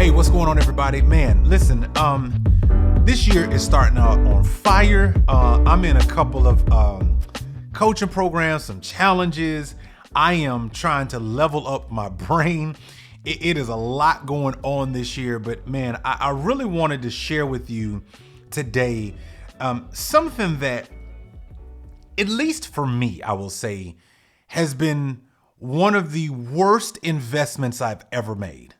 Hey, what's going on, everybody? Man, listen, this year is starting out on fire. I'm in a couple of coaching programs, some challenges. I am trying to level up my brain. It is a lot going on this year, but man, I really wanted to share with you today something that, at least for me, I will say, has been one of the worst investments I've ever made.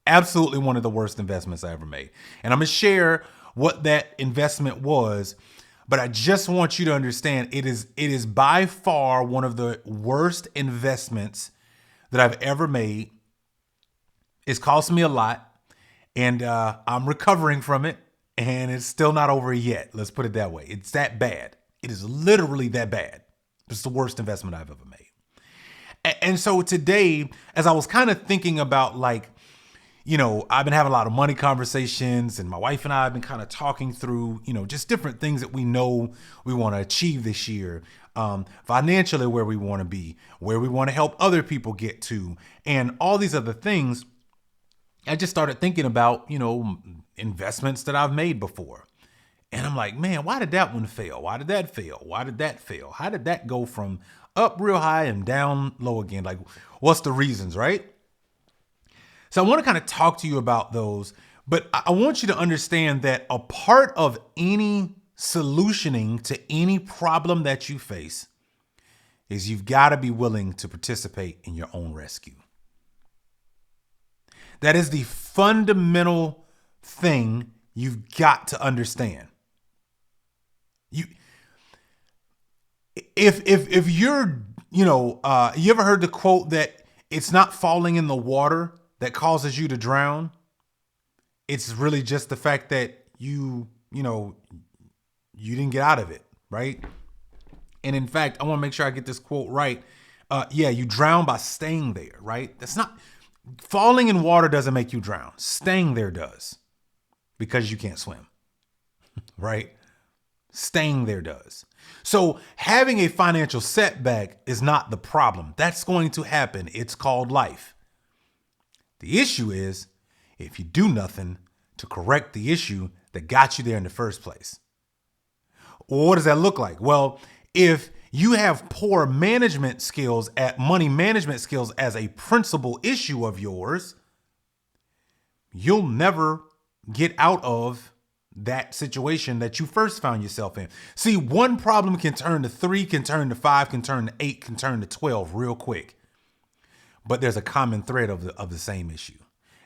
Absolutely one of the worst investments I ever made. And I'm going to share what that investment was, but I just want you to understand it is by far one of the worst investments that I've ever made. It's cost me a lot, and I'm recovering from it, and it's still not over yet. Let's put it that way. It's that bad. It is literally that bad. It's the worst investment I've ever made. And so today, as I was kind of thinking about, like, you know, I've been having a lot of money conversations, and my wife and I have been kind of talking through, you know, just different things that we know we want to achieve this year, financially, where we want to be, where we want to help other people get to, and all these other things. I just started thinking about, you know, investments that I've made before. And I'm like, man, why did that one fail? Why did that fail? Why did that fail? How did that go from up real high and down low again? Like, what's the reasons, right? So I want to kind of talk to you about those, but I want you to understand that a part of any solutioning to any problem that you face is you've got to be willing to participate in your own rescue. That is the fundamental thing you've got to understand. If you're, you ever heard the quote that it's not falling in the water that causes you to drown? It's really just the fact that you didn't get out of it, right? And in fact, I want to make sure I get this quote right. You drown by staying there, right? That's not, falling in water doesn't make you drown. Staying there does, because you can't swim, right? Staying there does. So having a financial setback is not the problem. That's going to happen. It's called life. The issue is if you do nothing to correct the issue that got you there in the first place. Well, what does that look like? Well, if you have poor management skills at money management skills as a principal issue of yours, you'll never get out of that situation that you first found yourself in. See, one problem can turn to 3, can turn to 5, can turn to 8, can turn to 12 real quick. But there's a common thread of the same issue.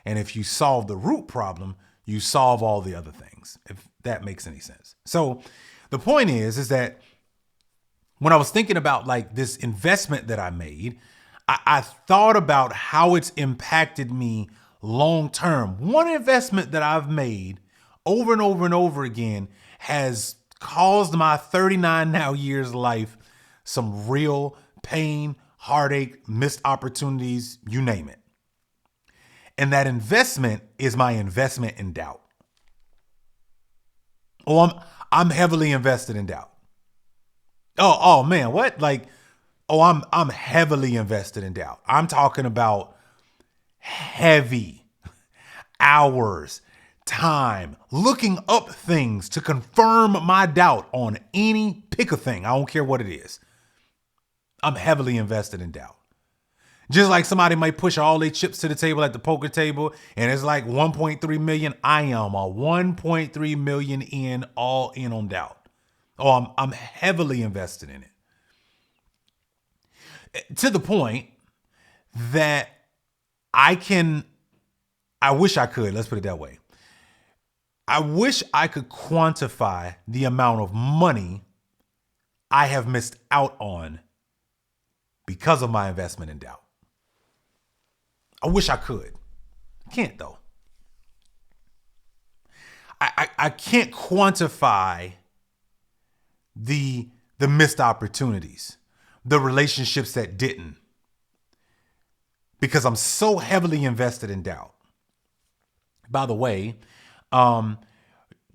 And if you solve the root problem, you solve all the other things, if that makes any sense. So the point is that when I was thinking about, like, this investment that I made, I thought about how it's impacted me long term. One investment that I've made over and over and over again has caused my 39 now years life some real pain, heartache, missed opportunities, you name it. And that investment is my investment in doubt. Oh, I'm heavily invested in doubt. Oh man, what? I'm heavily invested in doubt. I'm talking about heavy hours, time, looking up things to confirm my doubt on pick a thing. I don't care what it is. I'm heavily invested in doubt. Just like somebody might push all their chips to the table at the poker table and it's like 1.3 million. I am a 1.3 million all in on doubt. Oh, I'm heavily invested in it. To the point that I wish I could, let's put it that way. I wish I could quantify the amount of money I have missed out on because of my investment in doubt. I wish I could. I can't, though. I can't quantify the missed opportunities, the relationships that didn't, because I'm so heavily invested in doubt. By the way,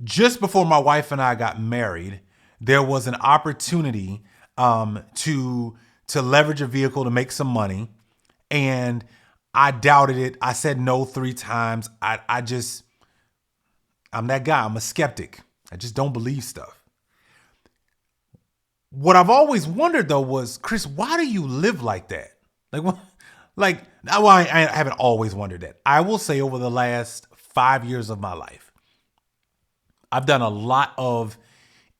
just before my wife and I got married, there was an opportunity to leverage a vehicle to make some money. And I doubted it. I said no 3 times. I'm that guy. I'm a skeptic. I just don't believe stuff. What I've always wondered though was, Chris, why do you live like that? Like what? Like, well, I haven't always wondered that. I will say over the last 5 years of my life, I've done a lot of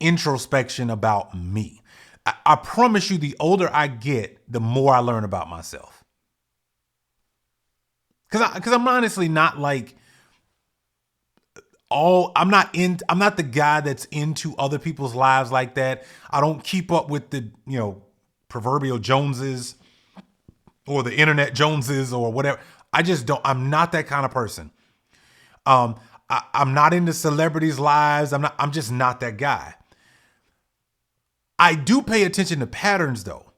introspection about me. I promise you, the older I get, the more I learn about myself. Because I'm honestly not like I'm not the guy that's into other people's lives like that. I don't keep up with the, proverbial Joneses or the internet Joneses or whatever. I just don't. I'm not that kind of person. I'm not into celebrities' lives. I'm just not that guy. I do pay attention to patterns though.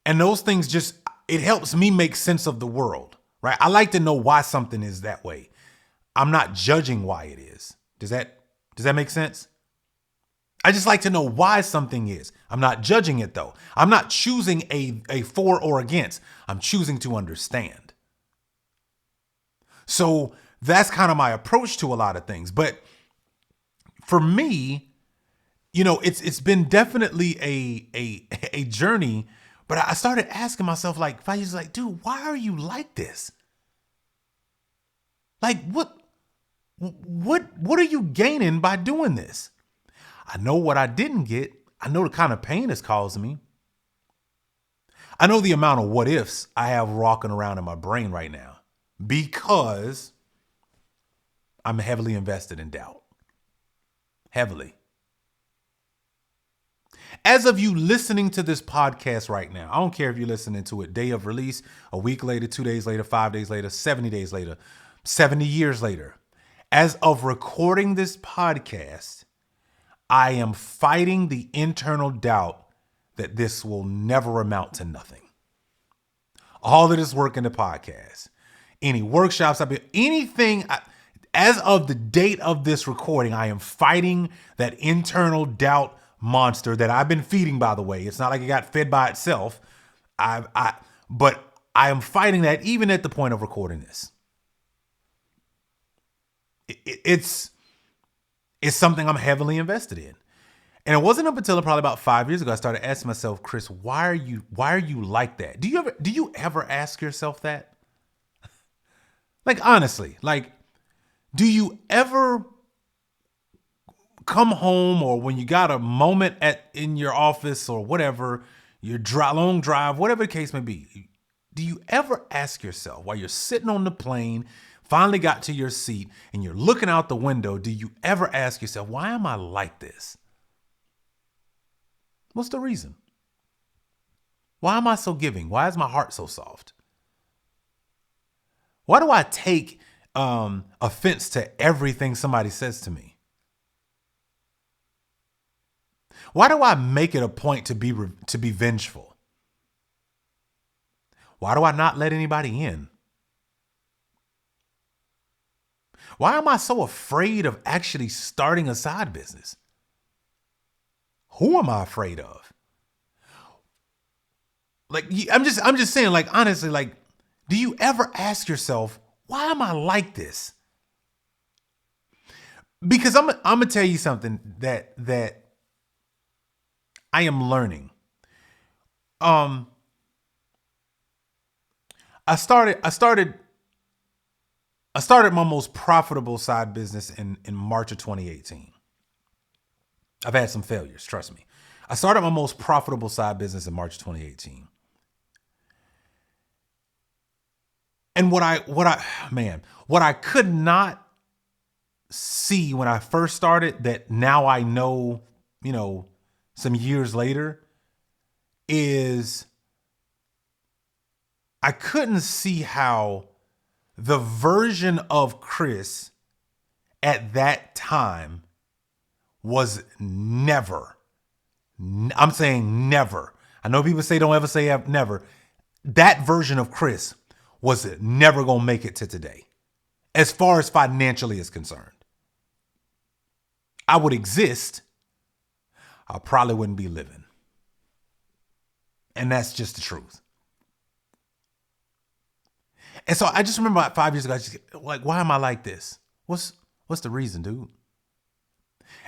And those things it helps me make sense of the world, right? I like to know why something is that way. I'm not judging why it is. Does that make sense? I just like to know why something is. I'm not judging it though. I'm not choosing a for or against. I'm choosing to understand. So that's kind of my approach to a lot of things. But for me, it's been definitely a journey. But I started asking myself, like, 5 years, like, dude, why are you like this? Like, what are you gaining by doing this? I know what I didn't get. I know the kind of pain it's causing me. I know the amount of what ifs I have rocking around in my brain right now because I'm heavily invested in doubt. Heavily. As of you listening to this podcast right now, I don't care if you're listening to it day of release, a week later, 2 days later, 5 days later, 70 days later, 70 years later. As of recording this podcast, I am fighting the internal doubt that this will never amount to nothing. All of this work in the podcast, any workshops as of the date of this recording, I am fighting that internal doubt monster that I've been feeding, by the way. It's not like it got fed by itself. But I am fighting that even at the point of recording this. It's something I'm heavily invested in. And it wasn't up until probably about 5 years ago I started asking myself, Chris, why are you like that? Do you ever ask yourself that? Like, honestly, like, do you ever come home or when you got a moment in your office or whatever, your long drive, whatever the case may be, do you ever ask yourself while you're sitting on the plane, finally got to your seat and you're looking out the window, do you ever ask yourself, why am I like this? What's the reason? Why am I so giving? Why is my heart so soft? Why do I take offense to everything somebody says to me? Why do I make it a point to be vengeful? Why do I not let anybody in? Why am I so afraid of actually starting a side business? Who am I afraid of? Like, I'm just saying, like, honestly, like, do you ever ask yourself, why am I like this? Because I'm gonna tell you something that I am learning. I started my most profitable side business in March of 2018. I've had some failures, trust me. I started my most profitable side business in March of 2018. And what I could not see when I first started, that now I know, some years later, is I couldn't see how the version of Chris at that time was never, I'm saying never. I know people say don't ever say never. That version of Chris was never going to make it to today, as far as financially is concerned. I would exist. I probably wouldn't be living. And that's just the truth. And so I just remember about 5 years ago, I just like, why am I like this? What's the reason, dude?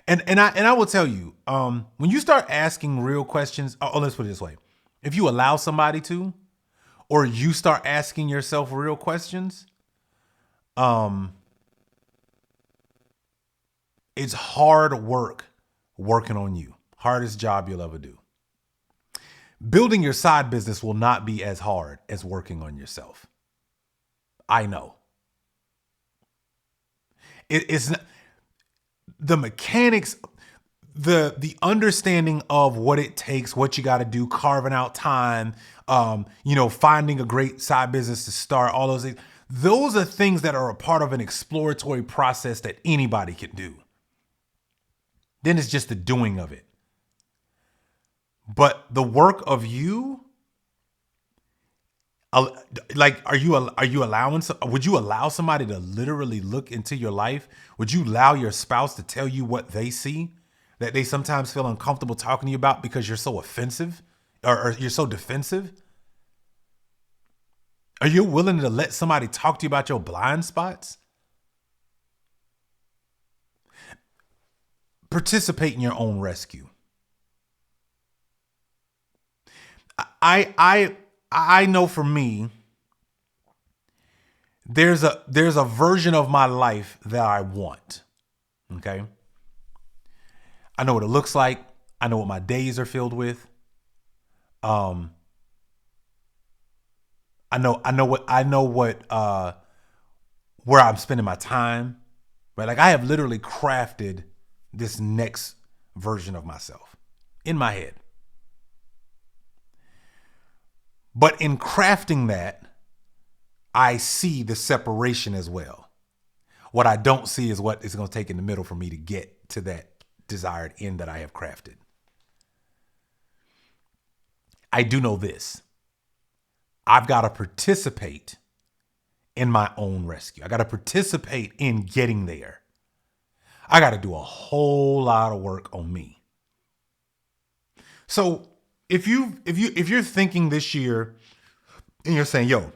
And I will tell you, when you start asking real questions, let's put it this way. If you allow somebody to, or you start asking yourself real questions, it's hard work working on you. Hardest job you'll ever do. Building your side business will not be as hard as working on yourself. I know. It's not, the mechanics, the understanding of what it takes, what you got to do, carving out time, finding a great side business to start, all those things. Those are things that are a part of an exploratory process that anybody can do. Then it's just the doing of it. But the work of you, like, would you allow somebody to literally look into your life? Would you allow your spouse to tell you what they see that they sometimes feel uncomfortable talking to you about because you're so offensive or you're so defensive? Are you willing to let somebody talk to you about your blind spots? Participate in your own rescue. I know for me, there's a version of my life that I want. Okay. I know what it looks like. I know what my days are filled with. I know what where I'm spending my time. Right? Like, I have literally crafted this next version of myself in my head. But in crafting that, I see the separation as well. What I don't see is what it's going to take in the middle for me to get to that desired end that I have crafted. I do know this. I've got to participate in my own rescue. I got to participate in getting there. I got to do a whole lot of work on me. So if you're thinking this year and you're saying, yo,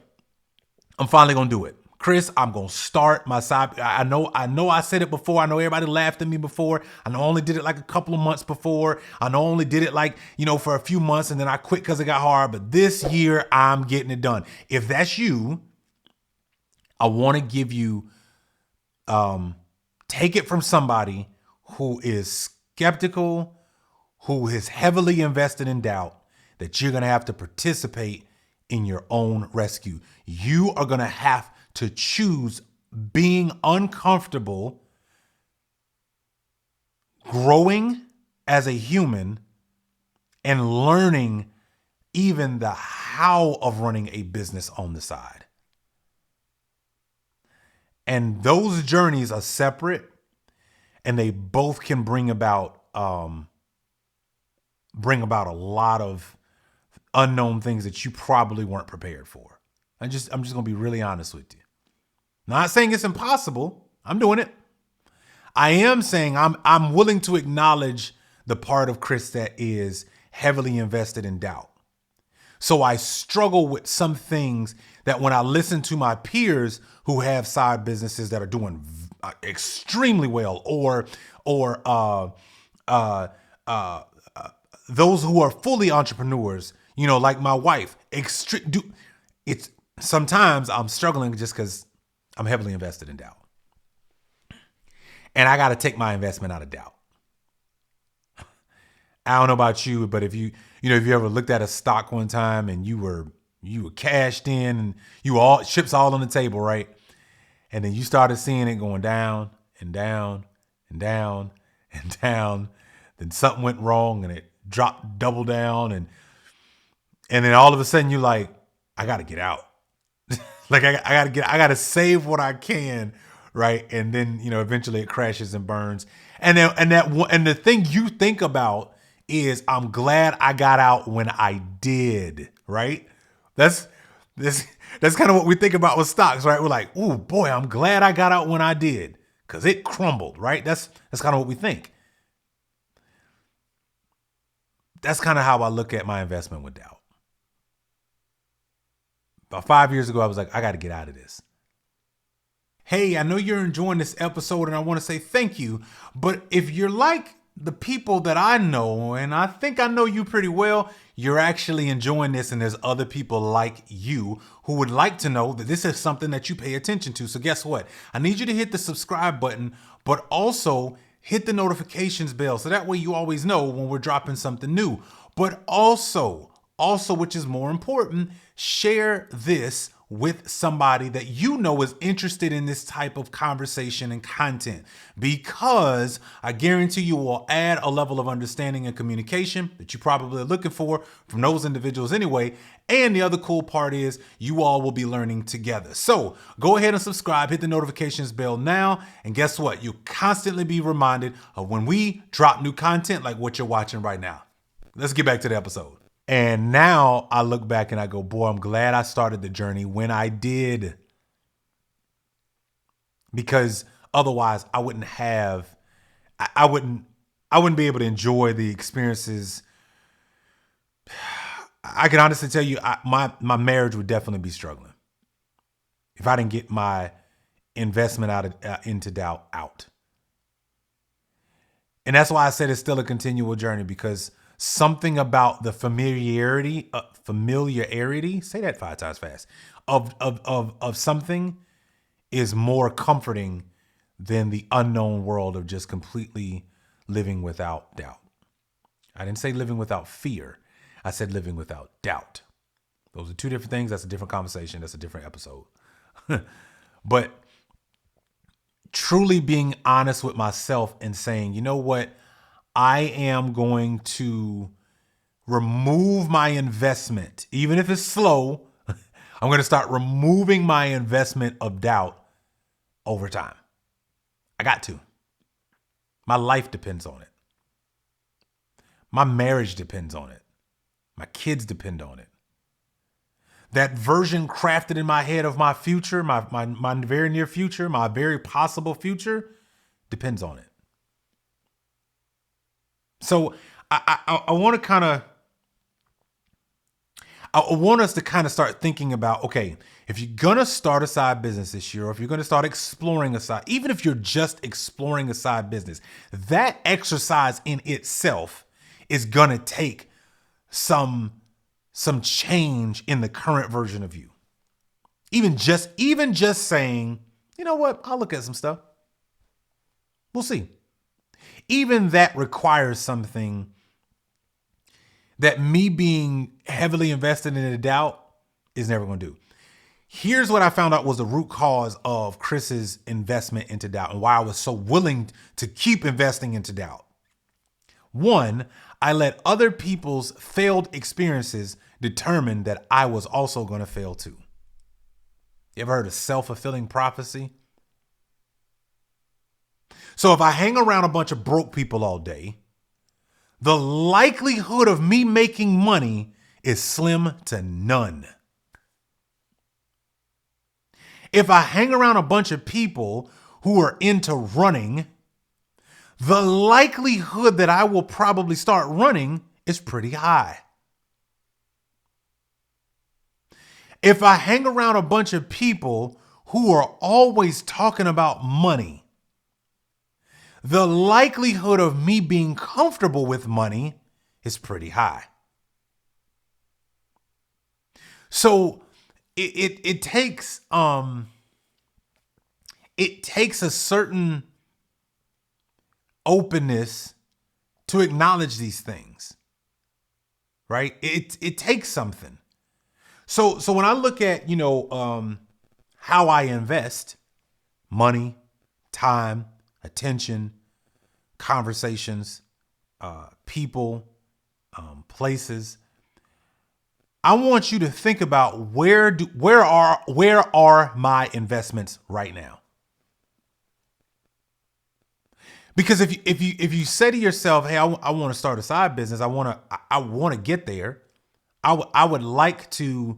I'm finally going to do it. Chris, I'm going to start my side. I know I said it before. I know everybody laughed at me before. I know I only did it like a couple of months before. I know I only did it like, for a few months and then I quit because it got hard. But this year I'm getting it done. If that's you, I want to give you, take it from somebody who is skeptical, who is heavily invested in doubt, that you're going to have to participate in your own rescue. You are going to have to choose being uncomfortable, growing as a human, and learning even the how of running a business on the side. And those journeys are separate, and they both can bring about a lot of unknown things that you probably weren't prepared for. I'm just going to be really honest with you. Not saying it's impossible. I'm doing it. I am saying I'm willing to acknowledge the part of Chris that is heavily invested in doubt. So I struggle with some things that when I listen to my peers who have side businesses that are doing extremely well, or those who are fully entrepreneurs, like my wife, it's sometimes I'm struggling just because I'm heavily invested in doubt. And I got to take my investment out of doubt. I don't know about you, but if you ever looked at a stock one time and you were cashed in and chips all on the table, right? And then you started seeing it going down and down and down and down. Then something went wrong and it dropped double down. And then all of a sudden you're like, I got to get out. Like I got to save what I can. Right. And then, eventually it crashes and burns. And the thing you think about is, I'm glad I got out when I did. Right. That's kind of what we think about with stocks, right? We're like, oh boy, I'm glad I got out when I did, because it crumbled, right? That's kind of what we think. That's kind of how I look at my investment with doubt. About 5 years ago, I was like, I got to get out of this. Hey, I know you're enjoying this episode and I want to say thank you. But if you're like the people that I know, and I think I know you pretty well, you're actually enjoying this and there's other people like you who would like to know that this is something that you pay attention to. So guess what? I need you to hit the subscribe button, but also hit the notifications bell so that way you always know when we're dropping something new. But also, which is more important, share this with somebody that you know is interested in this type of conversation and content, because I guarantee you will add a level of understanding and communication that you probably are looking for from those individuals anyway. And the other cool part is you all will be learning together. So go ahead and subscribe, hit the notifications bell now. And guess what? You'll constantly be reminded of when we drop new content like what you're watching right now. Let's get back to the episode. And now I look back and I go, boy, I'm glad I started the journey when I did. Because otherwise I wouldn't be able to enjoy the experiences. I can honestly tell you, my marriage would definitely be struggling if I didn't get my investment into doubt out. And that's why I said it's still a continual journey, because something about the familiarity, say that 5 times fast, of something is more comforting than the unknown world of just completely living without doubt. I didn't say living without fear. I said living without doubt. Those are two different things. That's a different conversation. That's a different episode. But truly being honest with myself and saying, you know what? I am going to remove my investment, even if it's slow. I'm going to start removing my investment of doubt over time. I got to. My life depends on it. My marriage depends on it. My kids depend on it. That version crafted in my head of my future, my very near future, my very possible future, depends on it. So I want to I want us to kind of start thinking about, okay, if you're going to start a side business this year, or if you're going to start exploring a side, even if you're just exploring a side business, that exercise in itself is going to take some change in the current version of you. Even just saying, you know what, I'll look at some stuff. We'll see. Even that requires something that me being heavily invested in a doubt is never going to do. Here's what I found out was the root cause of Chris's investment into doubt and why I was so willing to keep investing into doubt. One, I let other people's failed experiences determine that I was also going to fail too. You ever heard of self-fulfilling prophecy? So if I hang around a bunch of broke people all day, the likelihood of me making money is slim to none. If I hang around a bunch of people who are into running, the likelihood that I will probably start running is pretty high. If I hang around a bunch of people who are always talking about money, the likelihood of me being comfortable with money is pretty high. So it takes a certain openness to acknowledge these things, right? It takes something. So when I look at, how I invest money, time, attention, conversations, people, places, I want you to think about where are my investments right now? Because if you say to yourself, hey, I want to start a side business, I want to get there. I would like to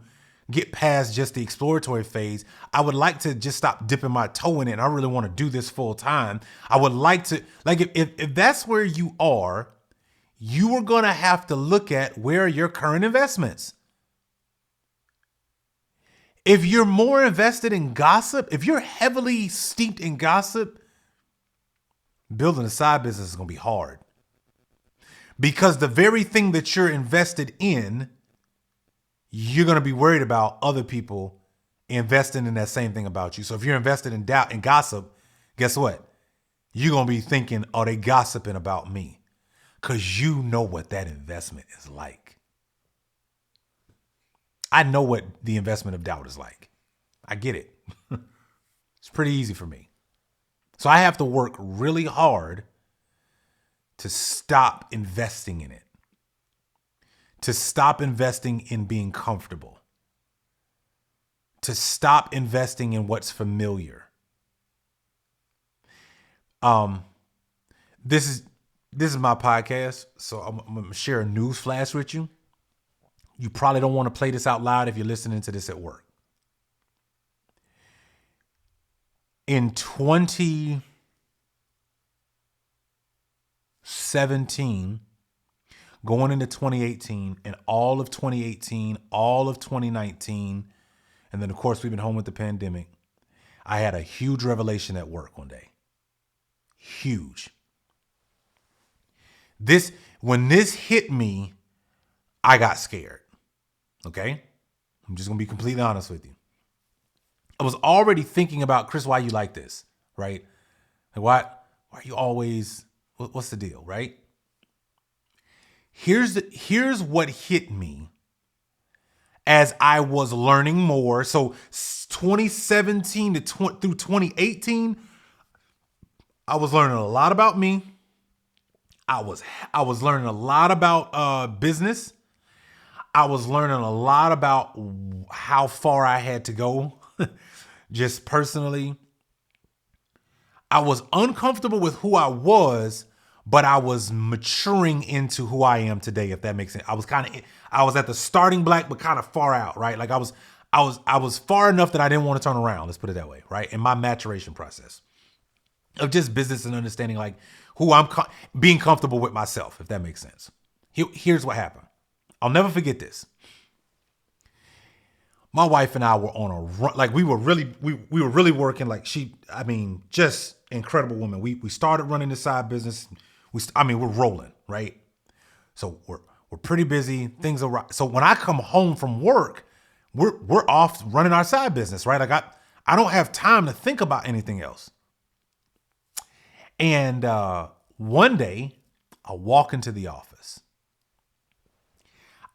get past just the exploratory phase. I would like to just stop dipping my toe in it. And I really want to do this full time. I would like to, if that's where you are going to have to look at where are your current investments. If you're more invested in gossip, if you're heavily steeped in gossip, building a side business is going to be hard. Because the very thing that you're invested in, you're going to be worried about other people investing in that same thing about you. So if you're invested in doubt and gossip, guess what? You're going to be thinking, oh, they gossiping about me. Because you know what that investment is like. I know what the investment of doubt is like. I get it. It's pretty easy for me. So I have to work really hard to stop investing in it. To stop investing in being comfortable. To stop investing in what's familiar. This is my podcast, so I'm going to share a news flash with you. You probably don't want to play this out loud if you're listening to this at work. In 2017, going into 2018, and all of 2018, all of 2019, and then, of course, we've been home with the pandemic, I had a huge revelation at work one day. Huge. When this hit me, I got scared. Okay? I'm just going to be completely honest with you. I was already thinking about, Chris, why you like this, right? Like, why are you always, what's the deal, right? Here's what hit me as I was learning more. So 2017 through 2018, I was learning a lot about me. I was learning a lot about business. I was learning a lot about how far I had to go, just personally. I was uncomfortable with who I was, but I was maturing into who I am today, if that makes sense. I was at the starting block, but kind of far out, right? Like I was far enough that I didn't want to turn around. Let's put it that way, right? In my maturation process of just business and understanding, like who I'm being comfortable with myself, if that makes sense. Here's what happened. I'll never forget this. My wife and I were on a run. Like we were really working. Like just incredible woman. We started running the side business. We're rolling, right? So we're pretty busy. Things are right. So when I come home from work, we're off running our side business, right? Like I don't have time to think about anything else. And one day I walk into the office.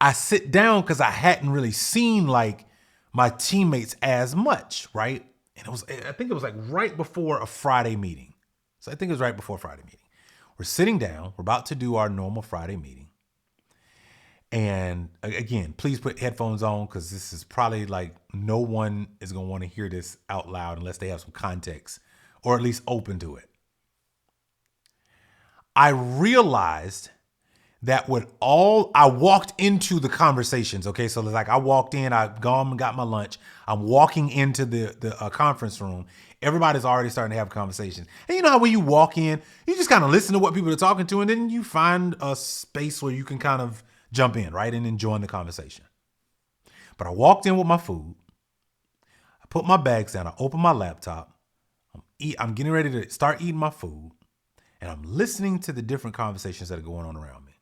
I sit down because I hadn't really seen like my teammates as much, right? And I think it was like right before a Friday meeting. So I think it was right before a Friday meeting. We're sitting down. We're about to do our normal Friday meeting. And again, please put headphones on because this is probably like no one is going to want to hear this out loud unless they have some context or at least open to it. I realized that I walked into the conversations. Okay. So it's like I walked in, I've gone and got my lunch. I'm walking into the conference room. Everybody's already starting to have conversations. And you know how when you walk in, you just kind of listen to what people are talking to, and then you find a space where you can kind of jump in, right? And enjoy the conversation. But I walked in with my food. I put my bags down. I opened my laptop. I'm getting ready to start eating my food. And I'm listening to the different conversations that are going on around me.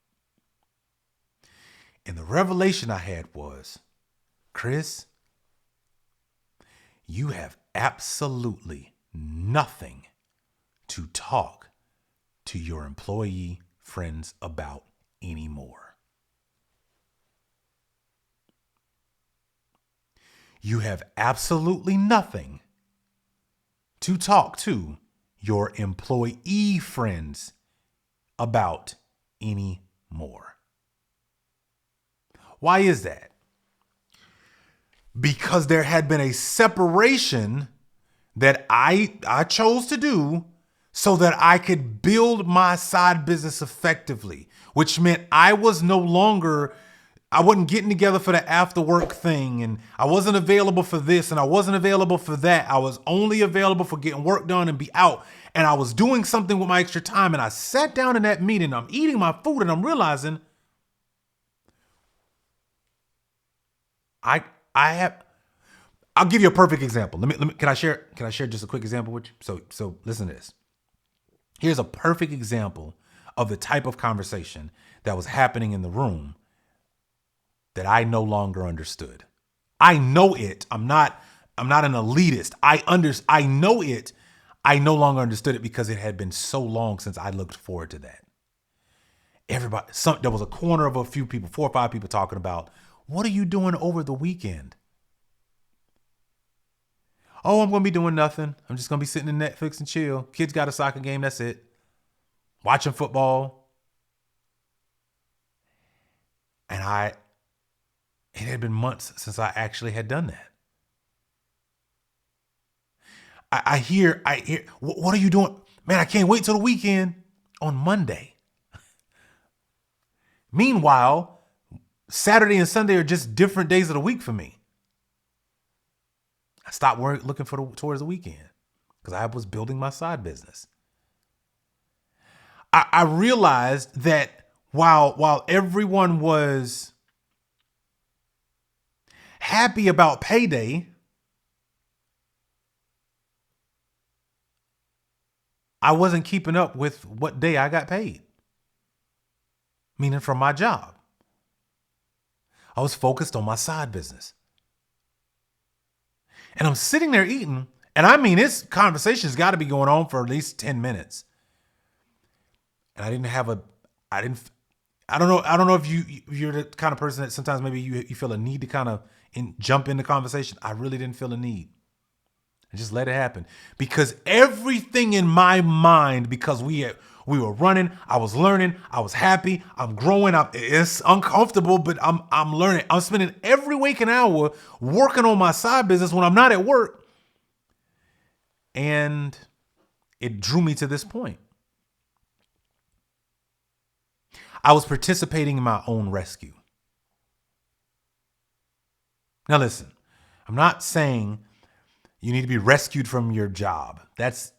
And the revelation I had was, Chris, you have absolutely nothing to talk to your employee friends about anymore. You have absolutely nothing to talk to your employee friends about anymore. Why is that? Because there had been a separation that I chose to do so that I could build my side business effectively, which meant I wasn't getting together for the after work thing, and I wasn't available for this and I wasn't available for that. I was only available for getting work done and be out. And I was doing something with my extra time, and I sat down in that meeting, I'm eating my food, and I'm realizing I'll give you a perfect example. Can I share just a quick example with you? So listen to this. Here's a perfect example of the type of conversation that was happening in the room that I no longer understood. I know it. I'm not an elitist. I know it. I no longer understood it because it had been so long since I looked forward to that. There was a corner of a few people, 4 or 5 people talking about, what are you doing over the weekend? Oh, I'm going to be doing nothing. I'm just going to be sitting in Netflix and chill. Kids got a soccer game. That's it. Watching football. And it had been months since I actually had done that. I hear, what are you doing? Man, I can't wait till the weekend on Monday. Meanwhile, Saturday and Sunday are just different days of the week for me. I stopped looking towards the weekend because I was building my side business. I realized that while everyone was happy about payday, I wasn't keeping up with what day I got paid, meaning from my job. I was focused on my side business. And I'm sitting there eating, and I mean, this conversation's got to be going on for at least 10 minutes. And I don't know if you're the kind of person that sometimes maybe you feel a need to kind of jump in the conversation. I really didn't feel a need. I just let it happen because everything in my mind, because we were running, I was learning, I was happy, I'm growing up. It's uncomfortable, but I'm learning. I'm spending every waking hour working on my side business when I'm not at work. And it drew me to this point. I was participating in my own rescue. Now listen, I'm not saying you need to be rescued from your job. That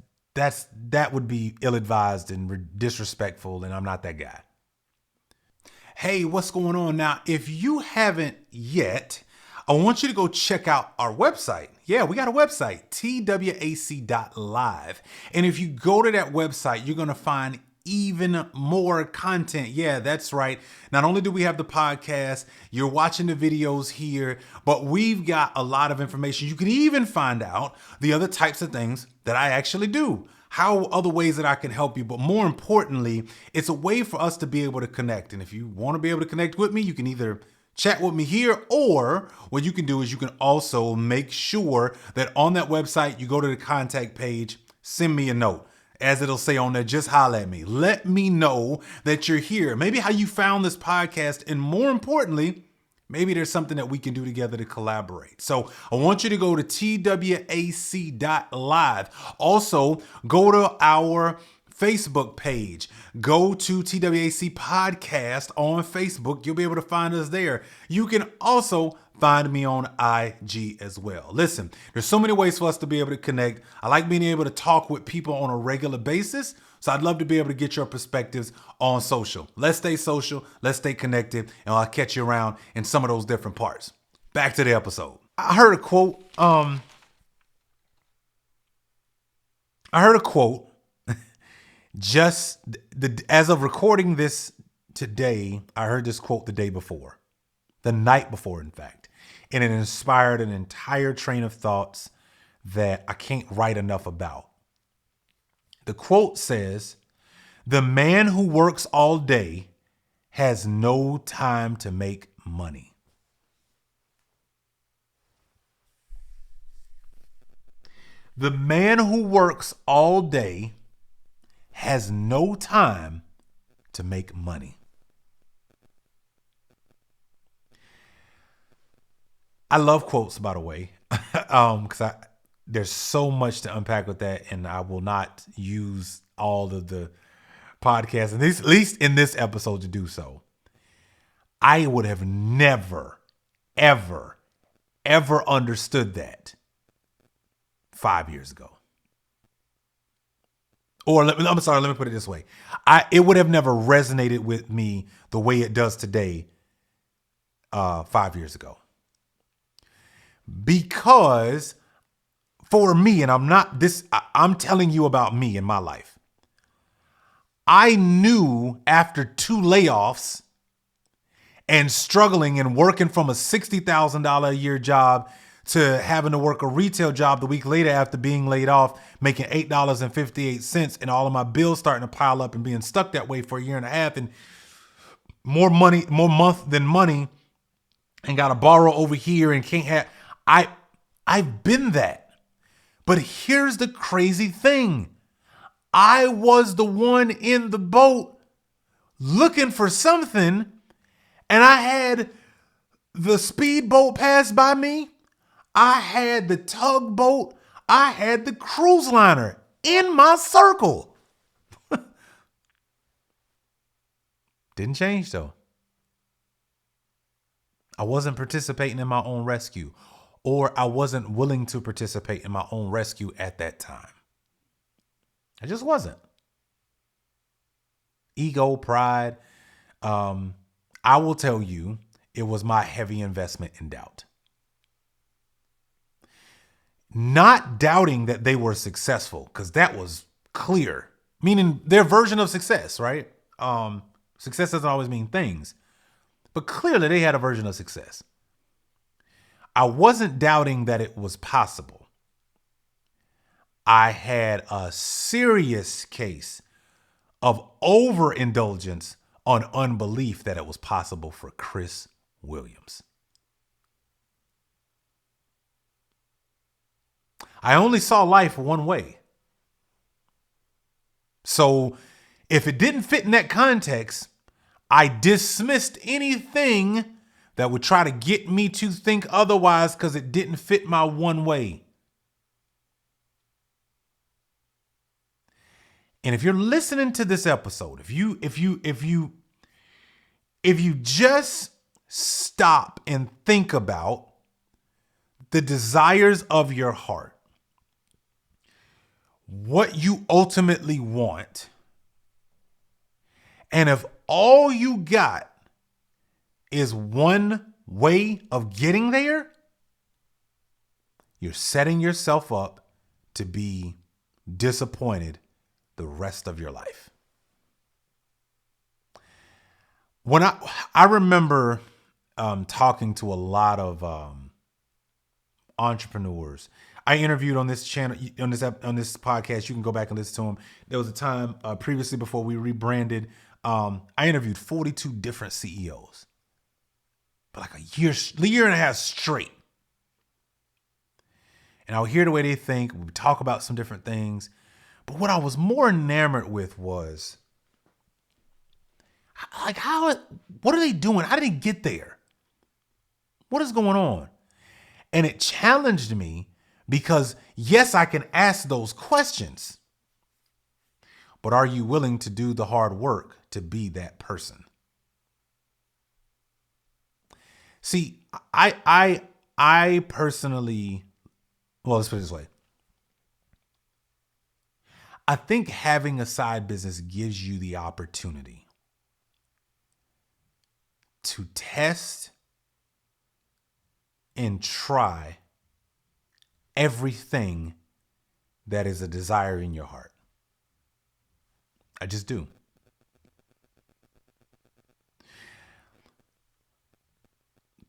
would be ill-advised and disrespectful, and I'm not that guy. Hey, what's going on? Now, if you haven't yet, I want you to go check out our website. Yeah, we got a website, twac.live. And if you go to that website, you're going to find even more content. Yeah, that's right. Not only do we have the podcast, you're watching the videos here, but we've got a lot of information. You can even find out the other types of things that I actually do, other ways that I can help you. But more importantly, it's a way for us to be able to connect. And if you want to be able to connect with me, you can either chat with me here, or what you can do is you can also make sure that on that website, you go to the contact page, send me a note. As it'll say on there, just holler at me. Let me know that you're here. Maybe how you found this podcast. And more importantly, maybe there's something that we can do together to collaborate. So I want you to go to twac.live. Also, go to our Facebook page. Go to TWAC Podcast on Facebook. You'll be able to find us there. You can also find me on IG as well. Listen, there's so many ways for us to be able to connect. I like being able to talk with people on a regular basis. So I'd love to be able to get your perspectives on social. Let's stay social. Let's stay connected. And I'll catch you around in some of those different parts. Back to the episode. I heard a quote. Just as of recording this today, I heard this quote the night before, in fact. And it inspired an entire train of thoughts that I can't write enough about. The quote says, "The man who works all day has no time to make money." The man who works all day has no time to make money. I love quotes, by the way, because there's so much to unpack with that, and I will not use all of the podcasts, and at least in this episode, to do so. I would have never, ever, ever understood that 5 years ago. Or let me put it this way. It would have never resonated with me the way it does today 5 years ago. Because for me, and I'm telling you about me in my life. I knew after 2 layoffs and struggling and working from a $60,000 a year job to having to work a retail job the week later after being laid off, making $8.58, and all of my bills starting to pile up and being stuck that way for a year and a half, and more month than money, and got to borrow over here and can't have. I've been that. But here's the crazy thing. I was the one in the boat looking for something, and I had the speedboat pass by me. I had the tugboat. I had the cruise liner in my circle. Didn't change though. I wasn't participating in my own rescue, or I wasn't willing to participate in my own rescue at that time. I just wasn't. Ego, pride. I will tell you, it was my heavy investment in doubt. Not doubting that they were successful, because that was clear. Meaning their version of success, right? Success doesn't always mean things. But clearly they had a version of success. I wasn't doubting that it was possible. I had a serious case of overindulgence on unbelief that it was possible for Chris Williams. I only saw life one way. So if it didn't fit in that context, I dismissed anything that would try to get me to think otherwise because it didn't fit my one way. And if you're listening to this episode, if you just stop and think about the desires of your heart, what you ultimately want, and if all you got is one way of getting there, you're setting yourself up to be disappointed the rest of your life. When I remember talking to a lot of entrepreneurs. I interviewed on this channel, on this podcast. You can go back and listen to them. There was a time previously before we rebranded. I interviewed 42 different CEOs, but like a year and a half straight. And I would hear the way they think. We would talk about some different things. But what I was more enamored with was, like, what are they doing? How did they get there? What is going on? And it challenged me because, yes, I can ask those questions, but are you willing to do the hard work to be that person? See, I personally, well, let's put it this way. I think having a side business gives you the opportunity to test and try everything that is a desire in your heart. I just do.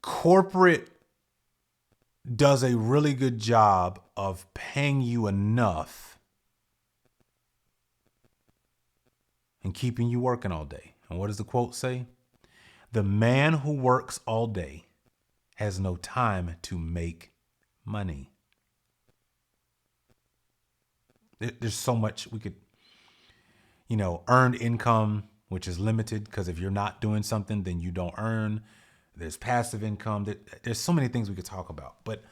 Corporate does a really good job of paying you enough and keeping you working all day. And what does the quote say? The man who works all day has no time to make money. There's so much we could, earned income, which is limited because if you're not doing something, then you don't earn. There's passive income. There's so many things we could talk about. But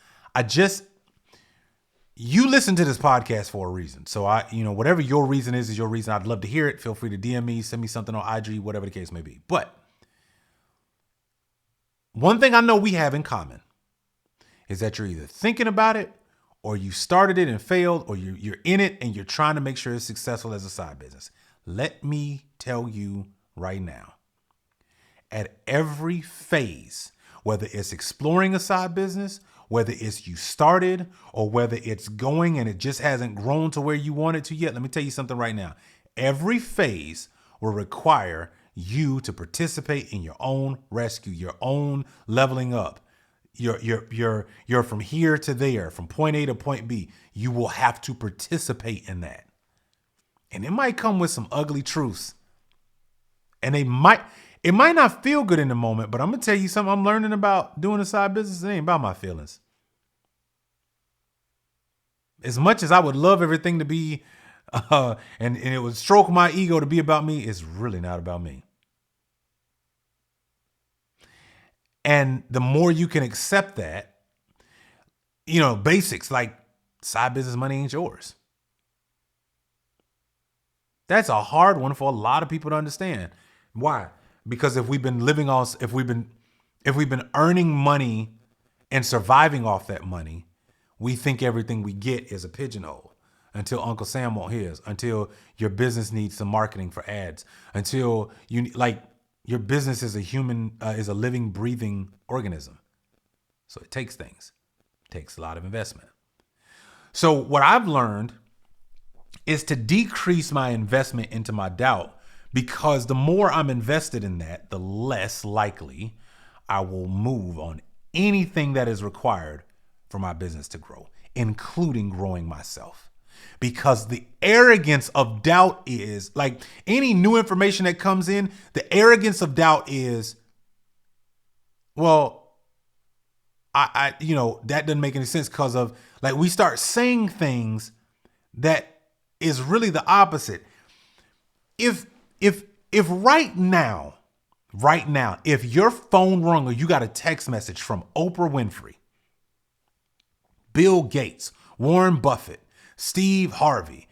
you listen to this podcast for a reason. So whatever your reason is your reason. I'd love to hear it. Feel free to DM me, send me something on IG, whatever the case may be. But one thing I know we have in common is that you're either thinking about it or you started it and failed, or you're in it and you're trying to make sure it's successful as a side business. Let me tell you right now, at every phase, whether it's exploring a side business whether it's you started or whether it's going and it just hasn't grown to where you want it to yet. Let me tell you something right now. Every phase will require you to participate in your own rescue, your own leveling up. You're from here to there, from point A to point B. You will have to participate in that. And it might come with some ugly truths. And it might not feel good in the moment, but I'm going to tell you something I'm learning about doing a side business. It ain't about my feelings. As much as I would love everything to be, and it would stroke my ego to be about me, it's really not about me. And the more you can accept that, basics like side business money ain't yours. That's a hard one for a lot of people to understand. Why? Because if we've been earning money and surviving off that money, we think everything we get is a pigeonhole until Uncle Sam won't his, until your business needs some marketing for ads, until your business is is a living, breathing organism. So it takes things. It takes a lot of investment. So what I've learned is to decrease my investment into my doubt, because the more I'm invested in that, the less likely I will move on anything that is required for my business to grow, including growing myself. Because the arrogance of doubt is like any new information that comes in, the arrogance of doubt is, well, I that doesn't make any sense, because of we start saying things that is really the opposite. If right now, if your phone rung or you got a text message from Oprah Winfrey, Bill Gates, Warren Buffett, Steve Harvey,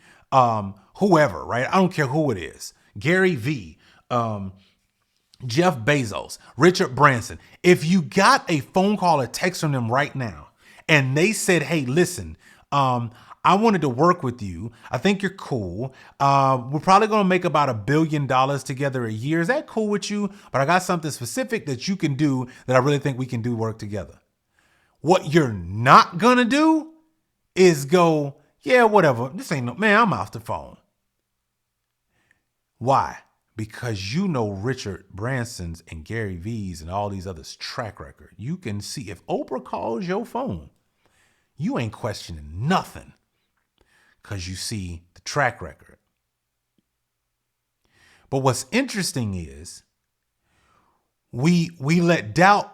whoever, right? I don't care who it is. Gary Vee, Jeff Bezos, Richard Branson. If you got a phone call or text from them right now and they said, hey, listen, I wanted to work with you. I think you're cool. We're probably going to make about $1 billion together a year. Is that cool with you? But I got something specific that you can do that I really think we can do work together. What you're not going to do is go, yeah, whatever. This ain't no, man, I'm off the phone. Why? Because Richard Branson's and Gary Vee's and all these others' track record. You can see if Oprah calls your phone, you ain't questioning nothing, because you see the track record. But what's interesting is we let doubt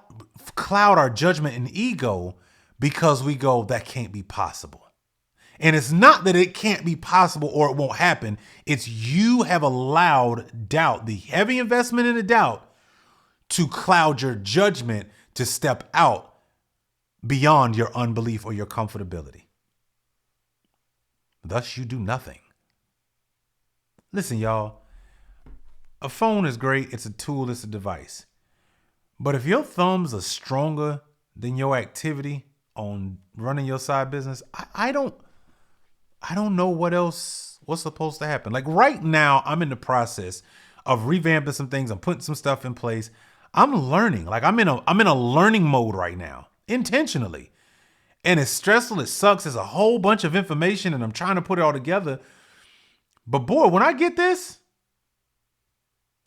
cloud our judgment and ego, because we go, that can't be possible. And it's not that it can't be possible or it won't happen. It's you have allowed doubt, the heavy investment in the doubt, to cloud your judgment to step out beyond your unbelief or your comfortability. Thus, you do nothing. Listen, y'all, a phone is great. It's a tool. It's a device. But if your thumbs are stronger than your activity on running your side business, I don't know what's supposed to happen. Like right now, I'm in the process of revamping some things. I'm putting some stuff in place. I'm learning. Like I'm in a learning mode right now, intentionally. And it's stressful. It sucks. There's a whole bunch of information and I'm trying to put it all together. But boy, when I get this,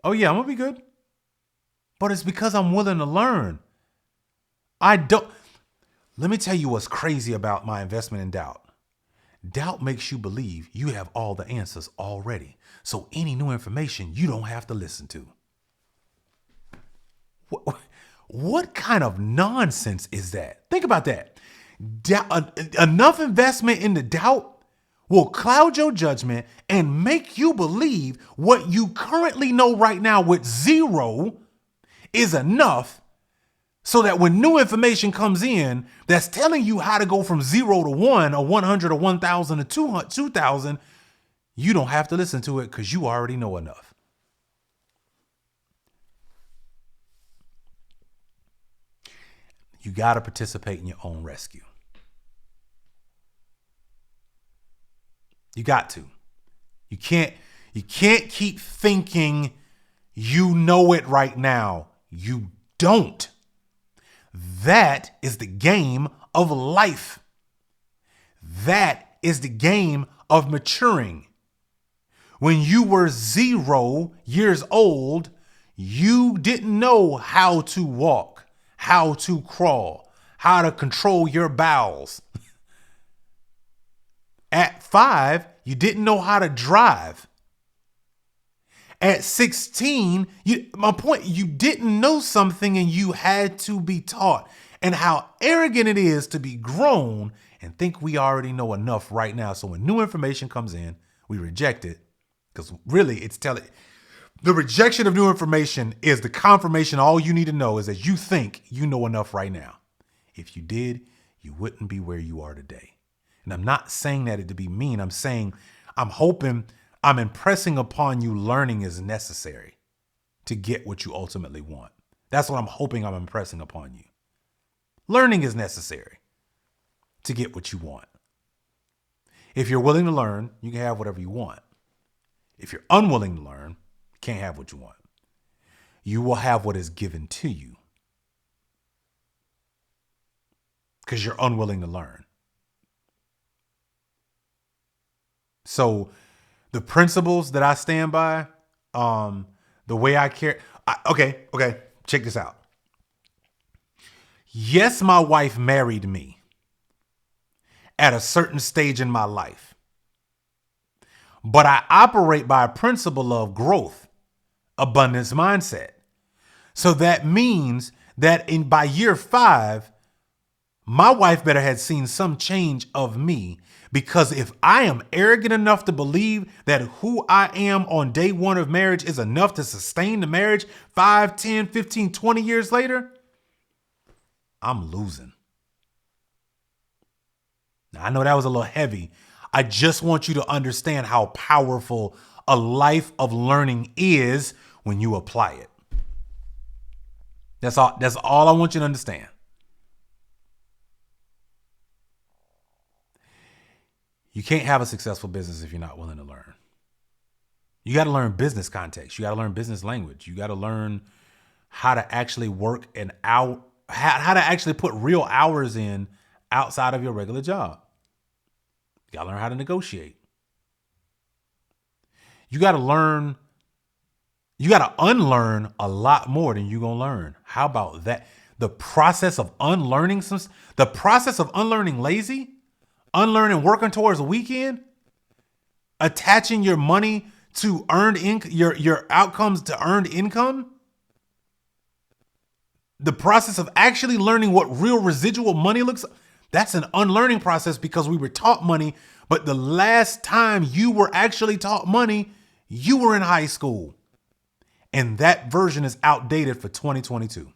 oh yeah, I'm gonna be good. But it's because I'm willing to learn. Let me tell you what's crazy about my investment in doubt. Doubt makes you believe you have all the answers already. So any new information you don't have to listen to. What kind of nonsense is that? Think about that. Enough investment in the doubt will cloud your judgment and make you believe what you currently know right now with zero is enough, so that when new information comes in that's telling you how to go from 0 to 1 or 100 or 1,000 to 2,000, you don't have to listen to it because you already know enough. You got to participate in your own rescue. You got to. You can't keep thinking you know it right now. You don't. That is the game of life. That is the game of maturing. When you were 0 years old, you didn't know how to walk, how to crawl, how to control your bowels. At 5, you didn't know how to drive. At 16, you didn't know something and you had to be taught. And how arrogant it is to be grown and think we already know enough right now. So when new information comes in, we reject it. Because really, the rejection of new information is the confirmation. All you need to know is that you think you know enough right now. If you did, you wouldn't be where you are today. And I'm not saying that to be mean. I'm saying, I'm impressing upon you learning is necessary to get what you ultimately want. That's what I'm hoping I'm impressing upon you. Learning is necessary to get what you want. If you're willing to learn, you can have whatever you want. If you're unwilling to learn, you can't have what you want. You will have what is given to you because you're unwilling to learn. So the principles that I stand by, the way I care. Okay, check this out. Yes, my wife married me at a certain stage in my life, but I operate by a principle of growth, abundance mindset. So that means that by year 5, my wife better had seen some change of me, because if I am arrogant enough to believe that who I am on day 1 of marriage is enough to sustain the marriage 5, 10, 15, 20 years later, I'm losing. Now, I know that was a little heavy. I just want you to understand how powerful a life of learning is when you apply it. That's all I want you to understand. You can't have a successful business if you're not willing to learn. You got to learn business context. You got to learn business language. You got to learn how to actually work how to actually put real hours in outside of your regular job. You got to learn how to negotiate. You got to unlearn a lot more than you're going to learn. How about that? The process of unlearning lazy, unlearning working towards a weekend, attaching your money to earned income, your outcomes to earned income. The process of actually learning what real residual money looks like, that's an unlearning process, because we were taught money, but the last time you were actually taught money, you were in high school. And that version is outdated for 2022.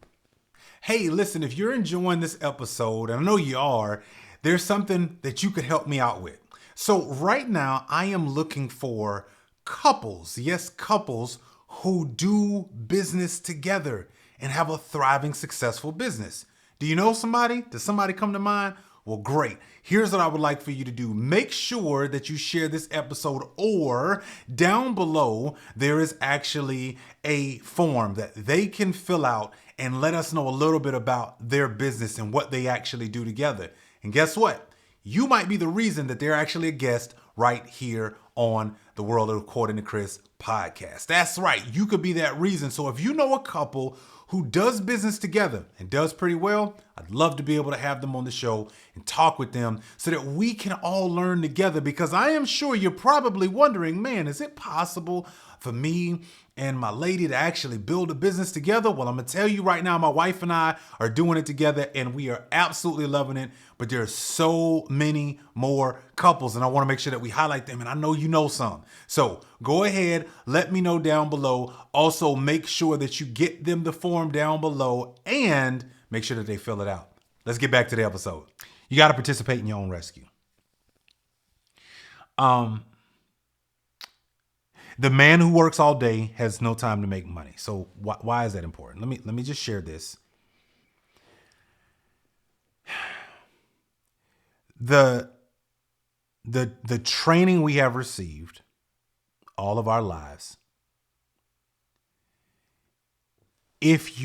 Hey, listen, if you're enjoying this episode, and I know you are, there's something that you could help me out with. So right now I am looking for couples, yes, couples who do business together and have a thriving, successful business. Do you know somebody? Does somebody come to mind? Well, great. Here's what I would like for you to do. Make sure that you share this episode, or down below, there is actually a form that they can fill out and let us know a little bit about their business and what they actually do together. And guess what? You might be the reason that they're actually a guest right here on the World According to Chris podcast. That's right. You could be that reason. So if you know a couple who does business together and does pretty well, I'd love to be able to have them on the show and talk with them so that we can all learn together, because I am sure you're probably wondering, man, is it possible for me and my lady to actually build a business together? Well, I'm going to tell you right now, my wife and I are doing it together and we are absolutely loving it. But there are so many more couples and I want to make sure that we highlight them. And I know you know some. So go ahead, let me know down below. Also, make sure that you get them the form down below and make sure that they fill it out. Let's get back to the episode. You got to participate in your own rescue. The man who works all day has no time to make money. So why is that important? Let me just share this. The training we have received all of our lives, if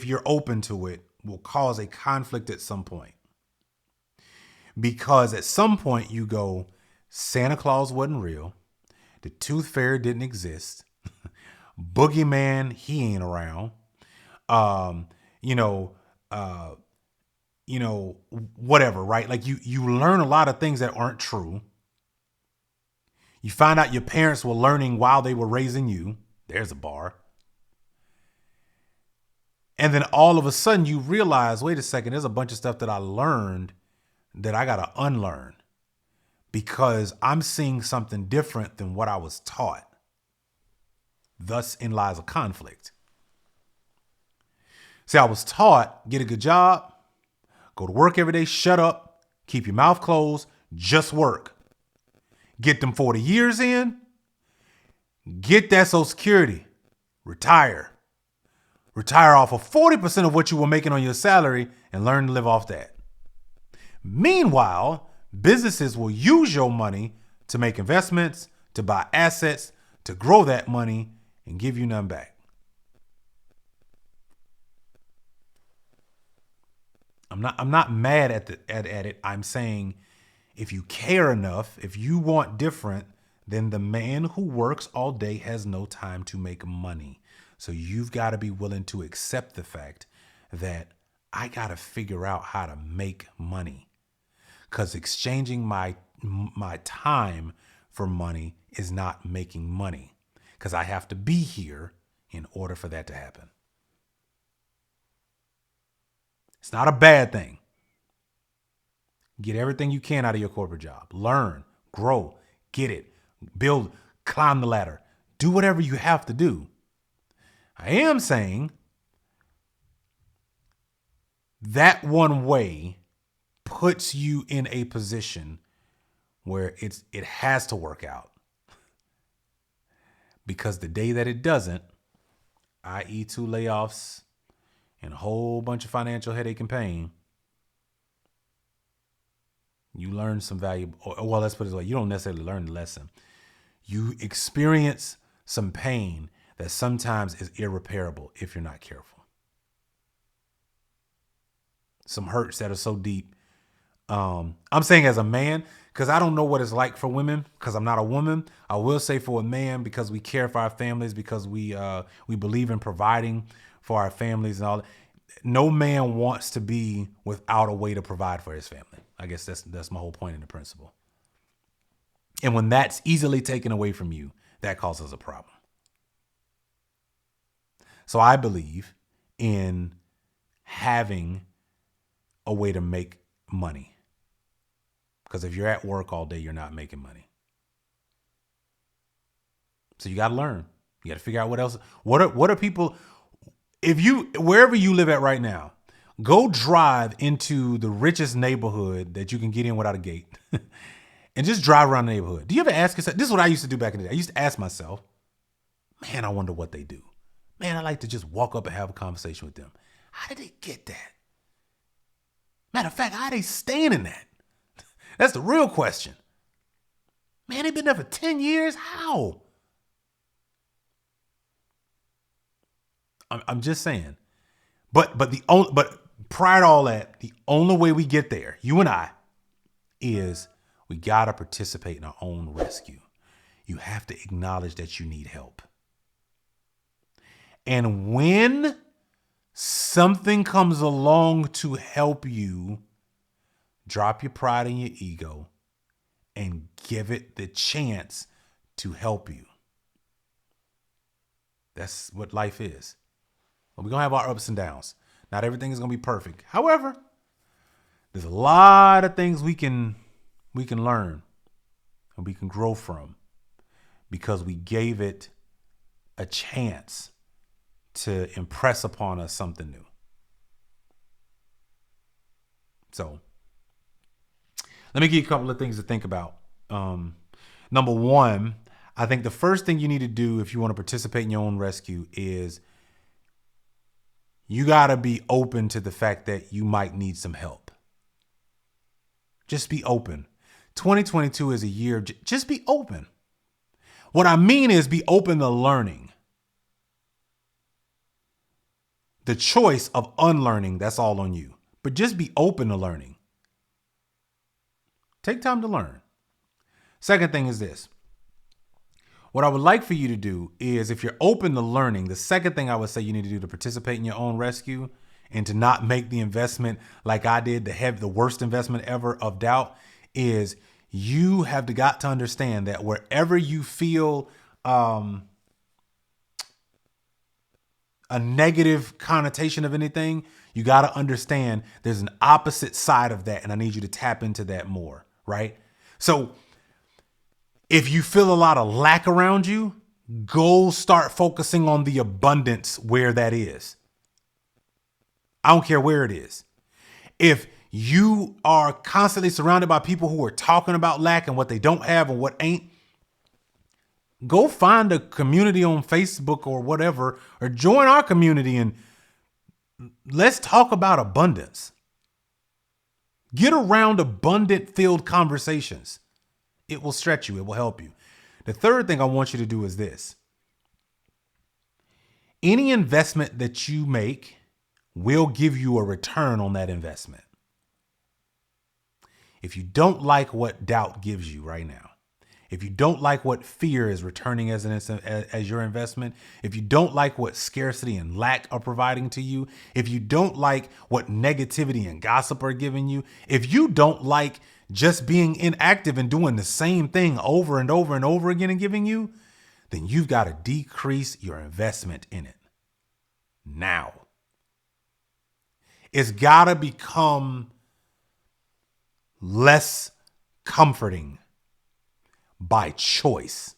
you're open to it, will cause a conflict at some point. Because at some point you go, Santa Claus wasn't real. The Tooth Fairy didn't exist. Boogeyman, he ain't around. Um, you know, uh, whatever, right? Like you learn a lot of things that aren't true. You find out your parents were learning while they were raising you. There's a bar. And then all of a sudden you realize, wait a second, there's a bunch of stuff that I learned that I got to unlearn because I'm seeing something different than what I was taught. Thus in lies a conflict. See, I was taught, get a good job, go to work every day, shut up, keep your mouth closed, just work. Get them 40 years in, get that Social Security, retire. Retire off of 40% of what you were making on your salary and learn to live off that. Meanwhile, businesses will use your money to make investments, to buy assets, to grow that money and give you none back. I'm not mad at it. I'm saying if you care enough, if you want different, then the man who works all day has no time to make money. So you've got to be willing to accept the fact that I got to figure out how to make money. Because exchanging my time for money is not making money. Because I have to be here in order for that to happen. It's not a bad thing. Get everything you can out of your corporate job. Learn, grow, get it, build, climb the ladder. Do whatever you have to do. I am saying that one way puts you in a position where it has to work out. Because the day that it doesn't, i.e. 2 layoffs and a whole bunch of financial headache and pain, you learn some valuable, well, let's put it this way, you don't necessarily learn the lesson. You experience some pain that sometimes is irreparable if you're not careful. Some hurts that are so deep. I'm saying as a man, because I don't know what it's like for women, because I'm not a woman. I will say for a man, because we care for our families, because we believe in providing for our families and all. No man wants to be without a way to provide for his family. I guess that's my whole point in the principle. And when that's easily taken away from you, that causes a problem. So I believe in having a way to make money. Because if you're at work all day, you're not making money. So you got to learn. You got to figure out what else. What are people, wherever you live at right now, go drive into the richest neighborhood that you can get in without a gate and just drive around the neighborhood. Do you ever ask yourself, this is what I used to do back in the day. I used to ask myself, man, I wonder what they do. Man, I like to just walk up and have a conversation with them. How did they get that? Matter of fact, how are they staying in that? That's the real question. Man, they've been there for 10 years. How? I'm just saying. But prior to all that, the only way we get there, you and I, is we got to participate in our own rescue. You have to acknowledge that you need help. And when something comes along to help you, drop your pride and your ego and give it the chance to help you. That's what life is. We're going to have our ups and downs. Not everything is going to be perfect. However, there's a lot of things we can learn and we can grow from because we gave it a chance to impress upon us something new. So let me give you a couple of things to think about. Number one, I think the first thing you need to do if you want to participate in your own rescue is you got to be open to the fact that you might need some help. Just be open. 2022 is a year. Just be open. What I mean is be open to learning. The choice of unlearning, that's all on you. But just be open to learning. Take time to learn. Second thing is this. What I would like for you to do is, if you're open to learning, the second thing I would say you need to do to participate in your own rescue and to not make the investment like I did, the worst investment ever of doubt, is you have got to understand that wherever you feel a negative connotation of anything, you got to understand there's an opposite side of that. And I need you to tap into that more, right? So if you feel a lot of lack around you, go start focusing on the abundance where that is. I don't care where it is. If you are constantly surrounded by people who are talking about lack and what they don't have and what ain't, go find a community on Facebook or whatever, or join our community and let's talk about abundance. Get around abundant filled conversations. It will stretch you. It will help you. The third thing I want you to do is this. Any investment that you make will give you a return on that investment. If you don't like what doubt gives you right now, if you don't like what fear is returning as your investment, if you don't like what scarcity and lack are providing to you, if you don't like what negativity and gossip are giving you, if you don't like just being inactive and doing the same thing over and over and over again and giving you, then you've got to decrease your investment in it now. It's got to become less comforting by choice.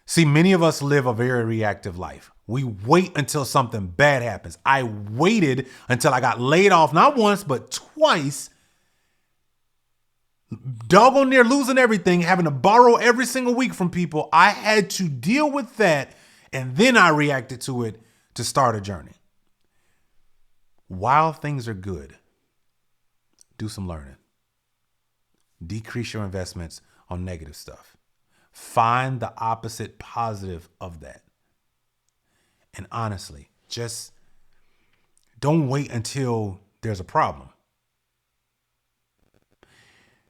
See, many of us live a very reactive life. We wait until something bad happens. I waited until I got laid off, not once, but twice. Doggone near losing everything, having to borrow every single week from people. I had to deal with that, and then I reacted to it to start a journey. While things are good, do some learning. Decrease your investments on negative stuff. Find the opposite positive of that. And honestly, just don't wait until there's a problem.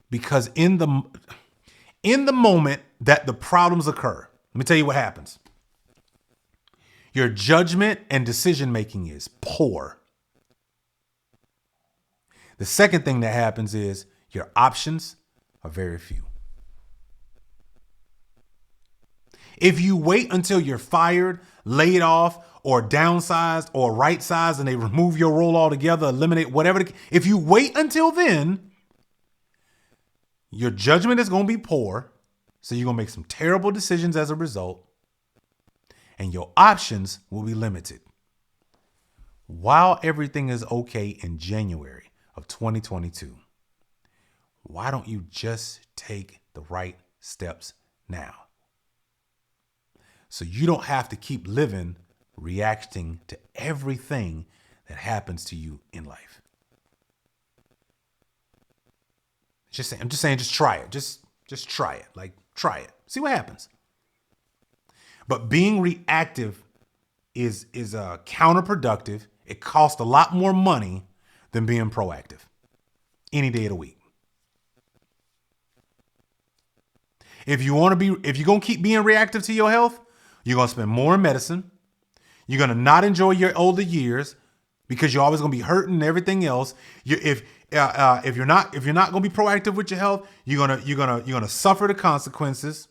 Because in the moment that the problems occur, let me tell you what happens. Your judgment and decision making is poor. The second thing that happens is your options are very few. If you wait until you're fired, laid off, or downsized, or right-sized, and they remove your role altogether, eliminate whatever, if you wait until then, your judgment is going to be poor, so you're going to make some terrible decisions as a result, and your options will be limited. While everything is okay in January of 2022, why don't you just take the right steps now? So you don't have to keep living, reacting to everything that happens to you in life. I'm just saying, just try it. Just try it. Like, try it. See what happens. But being reactive is counterproductive. It costs a lot more money than being proactive any day of the week. If you're going to keep being reactive to your health, you're going to spend more in medicine. You're going to not enjoy your older years because you're always going to be hurting and everything else. If you're not going to be proactive with your health, you're going to suffer the consequences,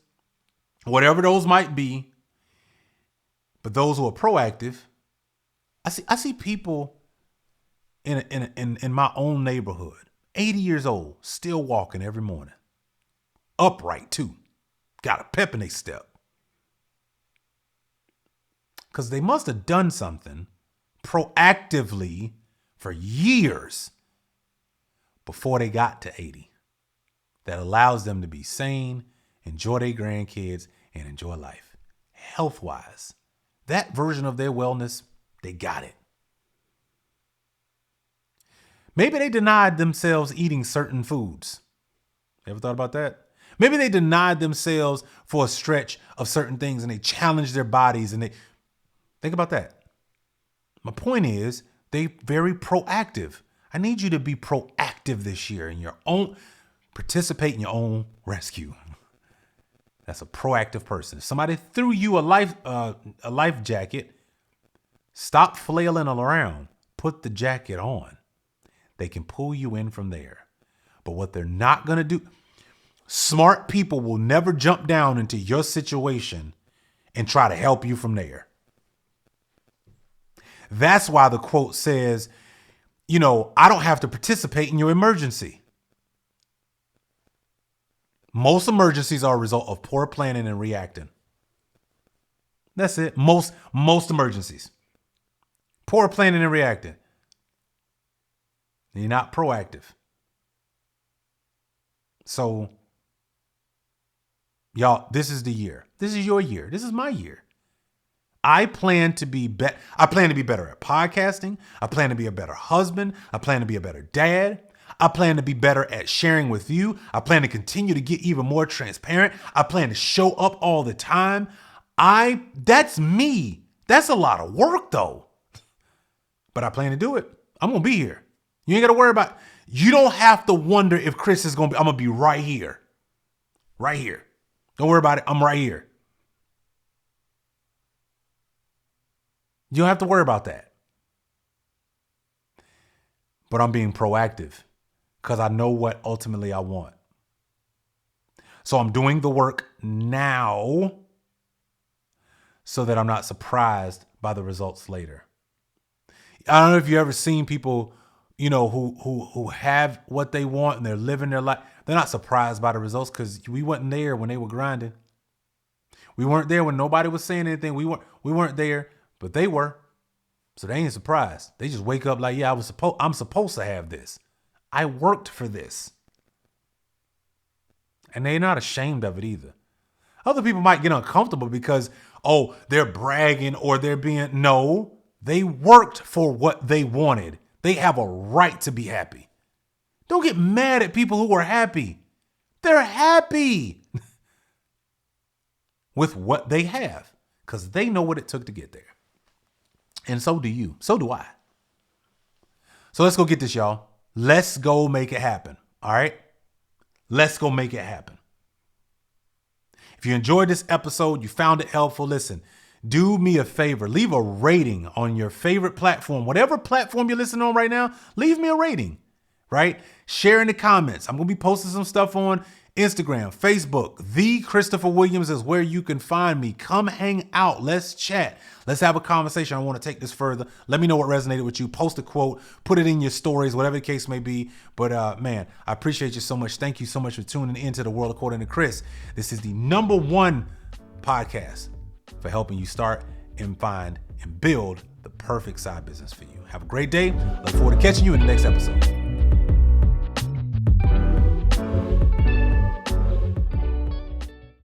whatever those might be. But those who are proactive, I see people in my own neighborhood, 80 years old, still walking every morning, upright too, got a pep in their step. Because they must have done something proactively for years before they got to 80 that allows them to be sane, enjoy their grandkids, and enjoy life. Health-wise, that version of their wellness, they got it. Maybe they denied themselves eating certain foods. Ever thought about that? Maybe they denied themselves for a stretch of certain things and they challenged their bodies and they... Think about that. My point is, they're very proactive. I need you to be proactive this year in your own, participate in your own rescue. That's a proactive person. If somebody threw you a life jacket, stop flailing around. Put the jacket on. They can pull you in from there. But what they're not going to do, smart people will never jump down into your situation and try to help you from there. That's why the quote says, I don't have to participate in your emergency. Most emergencies are a result of poor planning and reacting. That's it. Most emergencies. Poor planning and reacting. You're not proactive. So, y'all, this is the year. This is your year. This is my year. I plan to be better at podcasting. I plan to be a better husband. I plan to be a better dad. I plan to be better at sharing with you. I plan to continue to get even more transparent. I plan to show up all the time. That's me. That's a lot of work though. But I plan to do it. I'm going to be here. You ain't got to worry about, you don't have to wonder if Chris is I'm going to be right here. Right here. Don't worry about it. I'm right here. You don't have to worry about that. But I'm being proactive because I know what ultimately I want. So I'm doing the work now so that I'm not surprised by the results later. I don't know if you've ever seen people, who have what they want and they're living their life. They're not surprised by the results because we weren't there when they were grinding. We weren't there when nobody was saying anything. We weren't there, but they were. So they ain't surprised. They just wake up like, yeah, I'm supposed to have this. I worked for this. And they're not ashamed of it either. Other people might get uncomfortable because, they're bragging or they're being, no, they worked for what they wanted. They have a right to be happy. Don't get mad at people who are happy. They're happy with what they have because they know what it took to get there. And so do you. So do I. So let's go get this, y'all. Let's go make it happen. All right? Let's go make it happen. If you enjoyed this episode, you found it helpful, listen, do me a favor. Leave a rating on your favorite platform. Whatever platform you're listening on right now, leave me a rating, right? Share in the comments. I'm going to be posting some stuff on Instagram, Facebook. The Christopher Williams is where you can find me. Come hang out. Let's chat. Let's have a conversation. I want to take this further. Let me know what resonated with you. Post a quote. Put it in your stories, whatever the case may be. But man, I appreciate you so much. Thank you so much for tuning into The World According to Chris. This is the #1 podcast for helping you start and find and build the perfect side business for you. Have a great day. Look forward to catching you in the next episode.